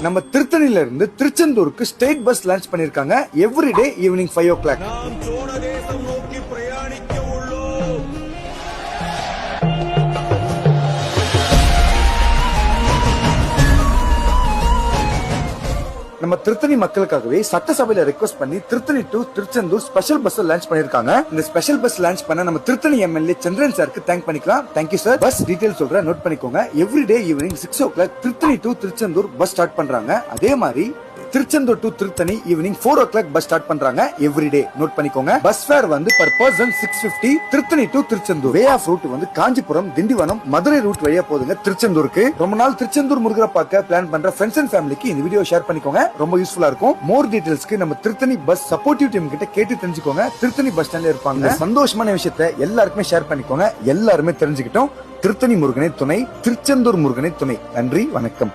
நம்ம திருத்தணில இருந்து திருச்செந்தூருக்கு ஸ்டேட் பஸ் லான்ச் பண்ணிருக்காங்க எவ்ரிடே ஈவினிங் 5 o'clock. நம்ம திருத்தணி மக்களுக்காகவே சட்டசபையில ரெக்வஸ்ட் பண்ணி Tiruttani to Tiruchendur special bus launch பண்ணிருக்காங்க. இந்த ஸ்பெஷல் பஸ் லான்ச் பண்ண நம்ம திருத்தணி எம்எல்ஏ சந்திரன் சாருக்கு தேங்க் பண்ணிக்கலாம். Thank you sir. பஸ் டீடைல் சொல்றேன், நோட் பண்ணிக்கோங்க. Everyday evening 6 o'clock Tiruttani to Tiruchendur bus start பண்றாங்க. அதே மாதிரி Tiruchendur to Tiruttani evening 4 o'clock bus start பண்றாங்க எவ்ரிடே. நோட் பண்ணிக்கோங்க. பஸ் ஃபேர் வந்து per person 650. Tiruttani to Tiruchendur. Way of route வந்து காஞ்சிபுரம், திண்டிவனம், மதுரை ரூட் வழியா போதுங்க திருச்செந்தூருக்கு. ரொம்ப நாள் திருச்செந்தூர் முருகரை பார்க்க பிளான் பண்ற ஃப்ரெண்ட்ஸ் அண்ட் ஃபேமிலிக்கு இந்த வீடியோ ஷேர் பண்ணிக்கோங்க, ரொம்ப யூஸ்ஃபுல்லா இருக்கும். மோர் டீடைல்ஸ்க்கு நம்ம திருத்தணி பஸ் சப்போர்ட்டிவ் டீம் கிட்ட கேட்டு தெரிஞ்சுக்கோங்க. திருத்தணி பஸ் ஸ்டாண்ட்ல இருப்பாங்க. சந்தோஷமான விஷயத்தை எல்லாருக்குமே ஷேர் பண்ணிக்கோங்க, எல்லாருமே தெரிஞ்சுக்கிட்டோம். திருத்தணி முருகனை துணை, திருச்செந்தூர் முருகனை துணை. நன்றி, வணக்கம்.